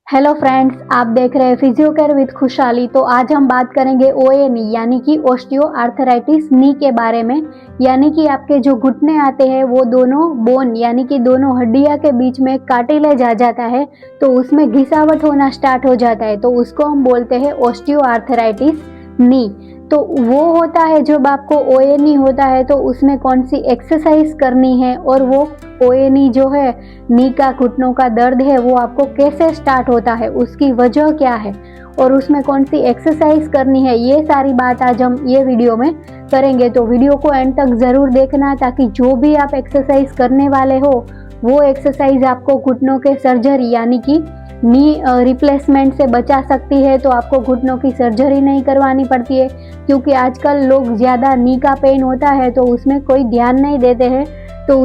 Hello friends, आप देख रहे हैं फिजियोकेयर विद खुशहाली। तो आज हम बात करेंगे ओए नी यानी कि ऑस्टियो आर्थराइटिस नी के बारे में। यानी कि आपके जो घुटने आते हैं वो दोनों बोन यानी कि दोनों हड्डियां के बीच में कार्टिलेज आ जाता है, तो उसमें घिसावट होना स्टार्ट हो जाता है, तो उसको हम बोलते हैं ऑस्टियो आर्थराइटिस नी। तो वो होता है जब आपको ओए नी होता है तो उसमें कौन सी एक्सरसाइज करनी है, और वो ओए नी जो है, नी का घुटनों का दर्द है, वो आपको कैसे स्टार्ट होता है, उसकी वजह क्या है और उसमें कौन सी एक्सरसाइज करनी है, ये सारी बात आज हम ये वीडियो में करेंगे। तो वीडियो को एंड तक जरूर देखना, ताकि जो भी आप एक्सरसाइज करने वाले हो वो एक्सरसाइज आपको घुटनों के सर्जरी यानी कि नी रिप्लेसमेंट से बचा सकती है। तो आपको घुटनों की सर्जरी नहीं करवानी पड़ती है, क्योंकि आजकल लोग ज़्यादा नी का पेन होता है तो उसमें कोई ध्यान नहीं देते हैं, तो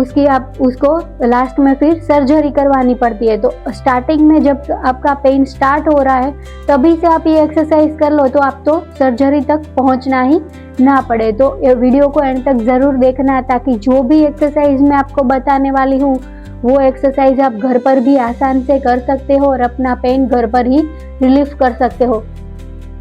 उसको लास्ट में फिर सर्जरी करवानी पड़ती है। तो स्टार्टिंग में जब आपका पेन स्टार्ट हो रहा है तभी से आप ये एक्सरसाइज कर लो, तो आप तो सर्जरी तक पहुंचना ही ना पड़े। तो ये वीडियो को एंड तक ज़रूर देखना, ताकि जो भी एक्सरसाइज मैं आपको बताने वाली हूँ वो एक्सरसाइज आप घर पर भी आसान से कर सकते हो और अपना पेन घर पर ही रिलीफ कर सकते हो।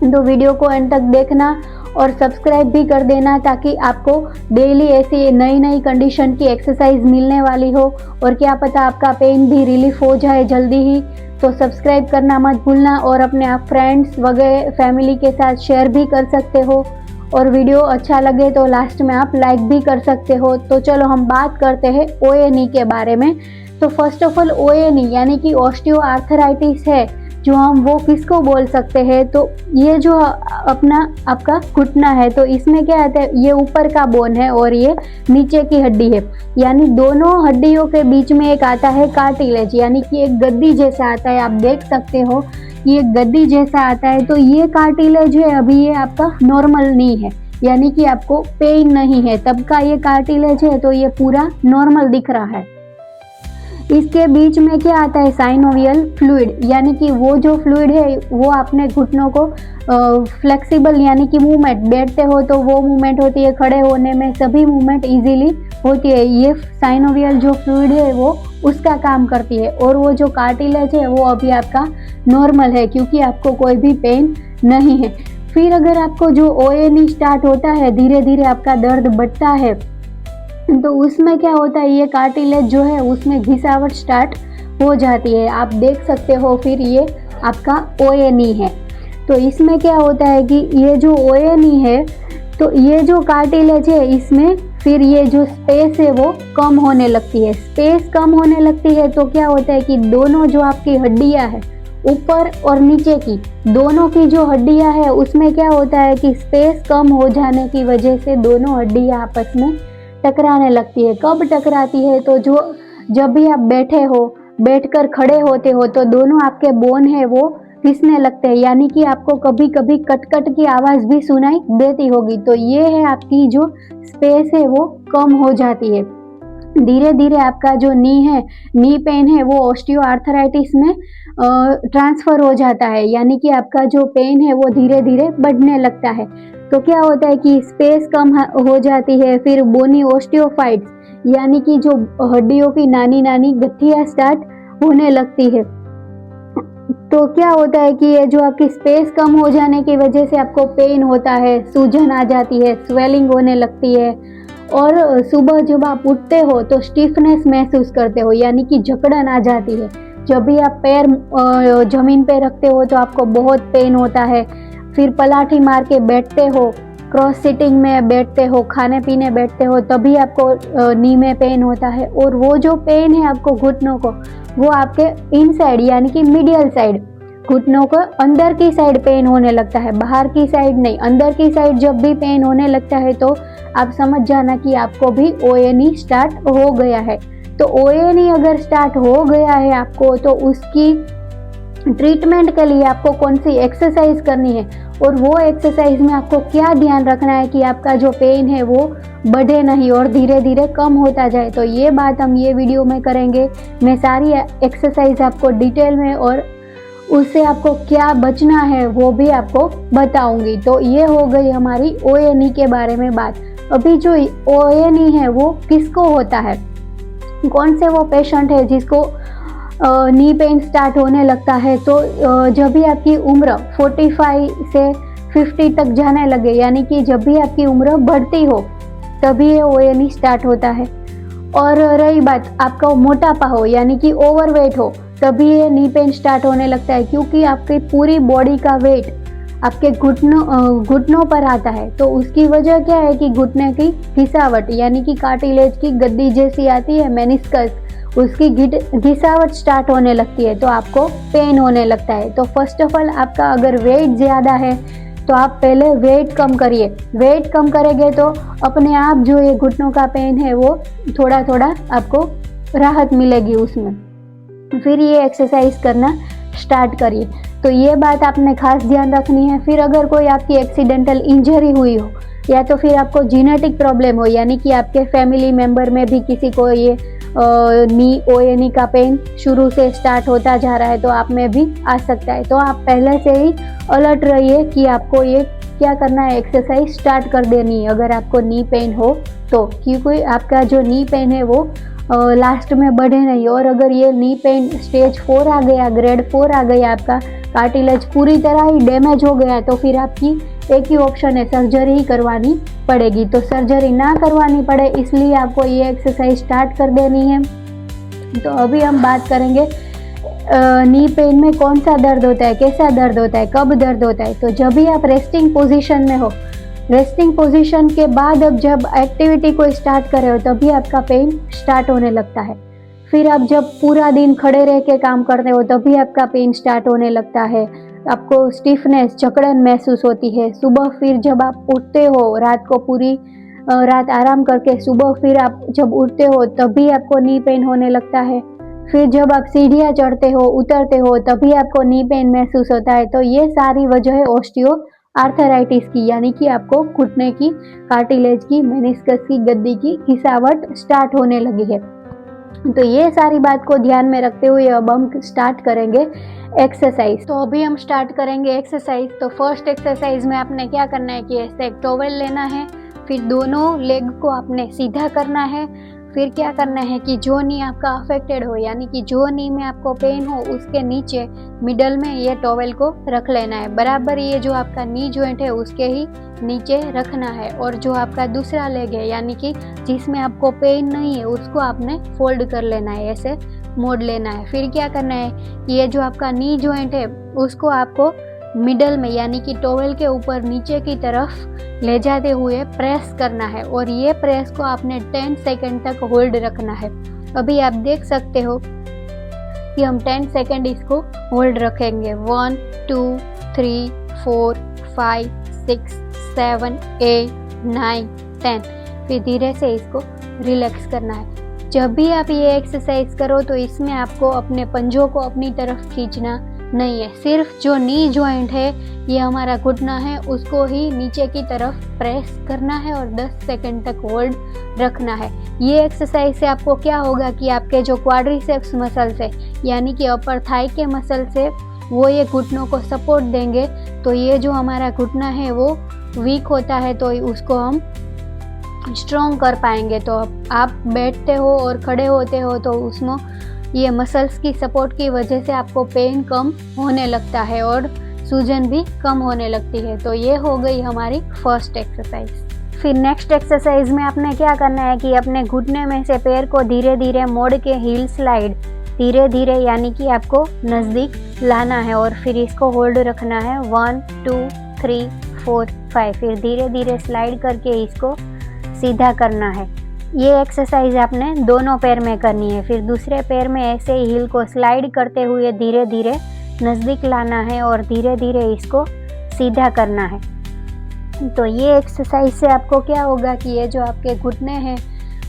तो वीडियो को एंड तक देखना और सब्सक्राइब भी कर देना, ताकि आपको डेली ऐसी नई नई कंडीशन की एक्सरसाइज मिलने वाली हो, और क्या पता आपका पेन भी रिलीफ हो जाए जल्दी ही। तो सब्सक्राइब करना मत भूलना, और अपने आप फ्रेंड्स वगैरह फैमिली के साथ शेयर भी कर सकते हो, और वीडियो अच्छा लगे तो लास्ट में आप लाइक भी कर सकते हो। तो चलो हम बात करते हैं ओए नी के बारे में। तो फर्स्ट ऑफ ऑल ओए नी यानी कि ऑस्टियो आर्थराइटिस है जो हम वो किसको बोल सकते हैं, तो ये जो आपका घुटना है, तो इसमें क्या आता है, ये ऊपर का बोन है और ये नीचे की हड्डी है, यानी दोनों हड्डियों के बीच में एक आता है कार्टिलेज, यानी कि एक गद्दी जैसा आता है। आप देख सकते हो ये गद्दी जैसा आता है। तो ये कार्टिलेज है, अभी ये आपका नॉर्मल नी है, यानी कि आपको पेन नहीं है तब का ये कार्टिलेज है, तो ये पूरा नॉर्मल दिख रहा है। इसके बीच में क्या आता है, साइनोवियल फ्लूइड, यानी कि वो जो फ्लूइड है वो अपने घुटनों को फ्लेक्सिबल यानी कि मूवमेंट, बैठते हो तो वो मूवमेंट होती है, खड़े होने में सभी मूवमेंट इजीली होती है। ये साइनोवियल जो फ्लूइड है वो उसका काम करती है, और वो जो कार्टिलेज है वो अभी आपका नॉर्मल है, क्योंकि आपको कोई भी पेन नहीं है। फिर अगर आपको जो ओए नी स्टार्ट होता है, धीरे धीरे आपका दर्द बढ़ता है, तो उसमें क्या होता है, ये कार्टिलेज जो है उसमें घिसावट स्टार्ट हो जाती है। आप देख सकते हो फिर ये आपका ओए नी है। तो इसमें क्या होता है कि ये जो ओए नी है, तो ये जो कार्टिलेज है इसमें फिर ये जो स्पेस है वो कम होने लगती है। स्पेस कम होने लगती है तो क्या होता है कि दोनों जो आपकी हड्डियां है, ऊपर और नीचे की दोनों की जो हड्डियां है, उसमें क्या होता है कि स्पेस कम हो जाने की वजह से दोनों हड्डियां आपस में टकराने लगती है। कब टकराती है, तो जब भी आप बैठे हो, बैठकर खड़े होते हो, तो दोनों आपके बोन है वो घिसने लगते हैं, यानी कि आपको कभी कभी कट की आवाज भी सुनाई देती होगी। तो ये है आपकी जो स्पेस है वो कम हो जाती है। धीरे धीरे आपका जो नी पेन है वो ऑस्टियो आर्थराइटिस में ट्रांसफर हो जाता है, यानी कि आपका जो पेन है वो धीरे धीरे बढ़ने लगता है। तो क्या होता है कि स्पेस कम हो जाती है, फिर बोनी ऑस्टियोफाइट्स यानी कि जो हड्डियों की नानी नानी गठिया स्टार्ट होने लगती है। तो क्या होता है कि ये जो आपकी स्पेस कम हो जाने की वजह से आपको पेन होता है, सूजन आ जाती है, स्वेलिंग होने लगती है, और सुबह जब आप उठते हो तो स्टिफनेस महसूस करते हो, यानी कि जकड़न आ जाती है। जब भी आप पैर जमीन पे रखते हो तो आपको बहुत पेन होता है। फिर पलाठी मार के बैठते हो, क्रॉस सिटिंग में बैठते हो, खाने पीने बैठते हो, तभी आपको नी में पेन होता है। और वो जो पेन है आपको घुटनों को, वो आपके इनसाइड यानी कि मीडियल साइड, घुटनों को अंदर की साइड पेन होने लगता है, बाहर की साइड नहीं। अंदर की साइड जब भी पेन होने लगता है तो आप समझ जाना कि आपको भी ओए नी स्टार्ट हो गया है। तो ओए नी अगर स्टार्ट हो गया है आपको, तो उसकी ट्रीटमेंट के लिए आपको कौन सी एक्सरसाइज करनी है, और वो एक्सरसाइज में आपको क्या ध्यान रखना है कि आपका जो पेन है वो बढ़े नहीं और धीरे धीरे कम होता जाए। तो ये बात हम ये वीडियो में करेंगे। मैं सारी एक्सरसाइज आपको डिटेल में और उससे आपको क्या बचना है वो भी आपको बताऊंगी। तो ये हो गई हमारी ओए नी के बारे में बात। अभी जो ओए नी है वो किसको होता है, कौन से वो पेशेंट है जिसको नी पेन स्टार्ट होने लगता है, तो जब भी आपकी उम्र 45 से 50 तक जाने लगे, यानी कि जब भी आपकी उम्र बढ़ती हो तभी ये OA स्टार्ट होता है। और रही बात आपका मोटापा हो, यानी कि ओवरवेट हो, तभी ये नी पेन स्टार्ट होने लगता है, क्योंकि आपकी पूरी बॉडी का वेट आपके घुटनों पर आता है। तो उसकी वजह क्या है कि घुटने की घिसावट, यानी कि कार्टिलेज की गद्दी जैसी आती है मेनिस्कस, उसकी घिसावट स्टार्ट होने लगती है, तो आपको पेन होने लगता है। तो फर्स्ट ऑफ ऑल आपका अगर वेट ज़्यादा है तो आप पहले वेट कम करिए। वेट कम करेंगे तो अपने आप जो ये घुटनों का पेन है वो थोड़ा थोड़ा आपको राहत मिलेगी उसमें। फिर ये एक्सरसाइज करना स्टार्ट करिए। तो ये बात आपने खास ध्यान रखनी है। फिर अगर कोई आपकी एक्सीडेंटल इंजरी हुई हो, या तो फिर आपको जीनेटिक प्रॉब्लम हो, यानी कि आपके फैमिली मेम्बर में भी किसी को ये नी OA का पेन शुरू से स्टार्ट होता जा रहा है, तो आप में भी आ सकता है। तो आप पहले से ही अलर्ट रहिए कि आपको ये क्या करना है, एक्सरसाइज स्टार्ट कर देनी है अगर आपको नी पेन हो तो, क्योंकि आपका जो नी पेन है वो लास्ट में बढ़े नहीं। और अगर ये नी पेन स्टेज 4 आ गया, ग्रेड 4 आ गया, आपका कार्टिलेज पूरी तरह ही डैमेज हो गया, तो फिर आपकी एक ही ऑप्शन है, सर्जरी ही करवानी पड़ेगी। तो सर्जरी ना करवानी पड़े इसलिए आपको ये एक्सरसाइज स्टार्ट कर देनी है। तो अभी हम बात करेंगे नी पेन में कौन सा दर्द होता है, कैसा दर्द होता है, कब दर्द होता है। तो जब भी आप रेस्टिंग पोजीशन में हो, रेस्टिंग पोजीशन के बाद अब जब एक्टिविटी को स्टार्ट कर रहे हो तभी आपका पेन स्टार्ट होने लगता है। फिर आप जब पूरा दिन खड़े रह के काम करते हो तभी आपका पेन स्टार्ट होने लगता है। आपको स्टिफनेस, जकड़न महसूस होती है। सुबह फिर जब आप उठते हो, रात को पूरी रात आराम करके सुबह फिर आप जब उठते हो तभी आपको नी पेन होने लगता है। फिर जब आप सीढ़ियाँ चढ़ते हो, उतरते हो, तभी आपको नी पेन महसूस होता है। तो ये सारी वजह है ऑस्टियो आर्थराइटिस की, यानी कि आपको घुटने की कार्टिलेज की, मेनिस्कस की गद्दी की घिसावट स्टार्ट होने लगी है। तो ये सारी बात को ध्यान में रखते हुए अब हम स्टार्ट करेंगे एक्सरसाइज। तो अभी हम स्टार्ट करेंगे एक्सरसाइज। तो फर्स्ट एक्सरसाइज में आपने क्या करना है कि ऐसे एक टॉवेल लेना है, फिर दोनों लेग को आपने सीधा करना है। फिर क्या करना है कि जो नी आपका अफेक्टेड हो, यानी कि जो नी में आपको पेन हो, उसके नीचे मिडल में ये टॉवेल को रख लेना है। बराबर ये जो आपका नी जॉइंट है उसके ही नीचे रखना है। और जो आपका दूसरा लेग है, यानी कि जिसमें आपको पेन नहीं है, उसको आपने फोल्ड कर लेना है, ऐसे मोड़ लेना है। फिर क्या करना है कि ये जो आपका नी जॉइंट है उसको आपको मिडल में, यानी कि टॉवेल के ऊपर नीचे की तरफ ले जाते हुए प्रेस करना है। और ये प्रेस को आपने 10 सेकंड तक होल्ड रखना है। अभी आप देख सकते हो कि हम 10 सेकंड इसको होल्ड रखेंगे। 1 2 3 4 5 6 7 8 9 10। फिर धीरे से इसको रिलैक्स करना है। जब भी आप ये एक्सरसाइज करो तो इसमें आपको अपने पंजों को अपनी तरफ खींचना नहीं है, सिर्फ जो नी जॉइंट है, ये हमारा घुटना है, उसको ही नीचे की तरफ प्रेस करना है और 10 सेकंड तक होल्ड रखना है। ये एक्सरसाइज से आपको क्या होगा कि आपके जो क्वाड्रिसेप्स मसल्स है, यानी कि अपर थाई के मसल्स है, वो ये घुटनों को सपोर्ट देंगे। तो ये जो हमारा घुटना है वो वीक होता है, तो उसको हम स्ट्रॉन्ग कर पाएंगे। तो आप बैठते हो और खड़े होते हो तो उसमें ये मसल्स की सपोर्ट की वजह से आपको पेन कम होने लगता है और सूजन भी कम होने लगती है। तो ये हो गई हमारी फर्स्ट एक्सरसाइज। फिर नेक्स्ट एक्सरसाइज में आपने क्या करना है कि अपने घुटने में से पैर को धीरे धीरे मोड़ के हील स्लाइड धीरे धीरे, यानी कि आपको नज़दीक लाना है और फिर इसको होल्ड रखना है। 1 2 3 4 5। फिर धीरे धीरे स्लाइड करके इसको सीधा करना है। ये एक्सरसाइज आपने दोनों पैर में करनी है। फिर दूसरे पैर में ऐसे ही हील को स्लाइड करते हुए धीरे धीरे नज़दीक लाना है और धीरे धीरे इसको सीधा करना है। तो ये एक्सरसाइज से आपको क्या होगा कि ये जो आपके घुटने हैं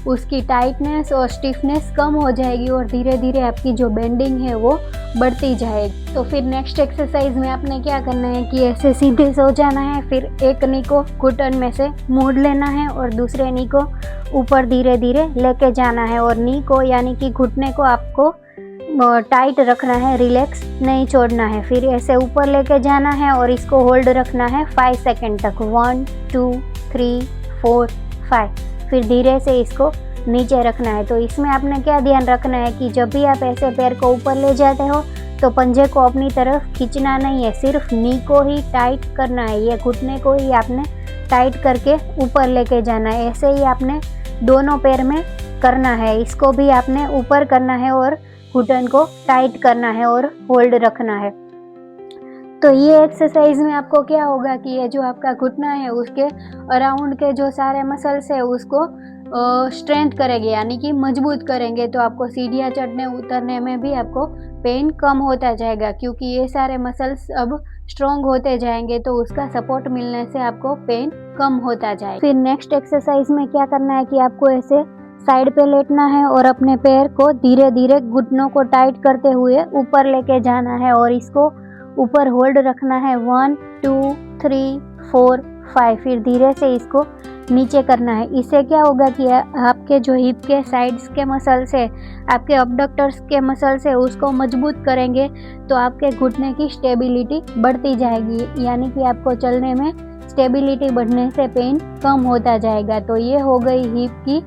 उसकी टाइटनेस और स्टिफनेस कम हो जाएगी और धीरे धीरे आपकी जो बेंडिंग है वो बढ़ती जाएगी। तो फिर नेक्स्ट एक्सरसाइज में आपने क्या करना है कि ऐसे सीधे सो जाना है। फिर एक नी को घुटन में से मोड़ लेना है और दूसरे नी को ऊपर धीरे धीरे लेके जाना है। और नी को, यानी कि घुटने को आपको टाइट रखना है, रिलैक्स नहीं छोड़ना है। फिर ऐसे ऊपर लेके जाना है और इसको होल्ड रखना है 5 सेकंड तक। 1 2 3 4 5। फिर धीरे से इसको नीचे रखना है। तो इसमें आपने क्या ध्यान रखना है कि जब भी आप ऐसे पैर को ऊपर ले जाते हो तो पंजे को अपनी तरफ खींचना नहीं है, सिर्फ नी को ही टाइट करना है, ये घुटने को ही आपने टाइट करके ऊपर लेके जाना है। ऐसे ही आपने दोनों पैर में करना है, इसको भी आपने ऊपर करना है और घुटन को टाइट करना है और होल्ड रखना है। तो ये एक्सरसाइज में आपको क्या होगा कि ये जो आपका घुटना है उसके अराउंड के जो सारे मसल्स है उसको स्ट्रेंथ करेंगे, यानी कि मजबूत करेंगे। तो आपको सीढ़ियाँ चढ़ने उतरने में भी आपको पेन कम होता जाएगा, क्योंकि ये सारे मसल्स अब स्ट्रॉन्ग होते जाएंगे तो उसका सपोर्ट मिलने से आपको पेन कम होता जाएगा। फिर नेक्स्ट एक्सरसाइज में क्या करना है कि आपको ऐसे साइड पे लेटना है और अपने पैर को धीरे धीरे घुटनों को टाइट करते हुए ऊपर लेके जाना है और इसको ऊपर होल्ड रखना है 1 2 3 4 5। फिर धीरे से इसको नीचे करना है। इससे क्या होगा कि आपके जो हिप के साइड्स के मसल्स है, आपके अबडक्टर्स के मसल्स है, उसको मजबूत करेंगे तो आपके घुटने की स्टेबिलिटी बढ़ती जाएगी, यानी कि आपको चलने में स्टेबिलिटी बढ़ने से पेन कम होता जाएगा। तो ये हो गई हिप की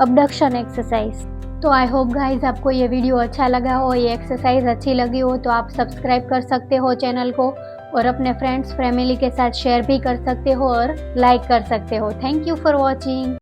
अबडक्शन एक्सरसाइज। तो आई होप गाइज आपको ये वीडियो अच्छा लगा हो, ये एक्सरसाइज अच्छी लगी हो तो आप सब्सक्राइब कर सकते हो चैनल को और अपने फ्रेंड्स फैमिली के साथ शेयर भी कर सकते हो और लाइक कर सकते हो। Thank you for watching.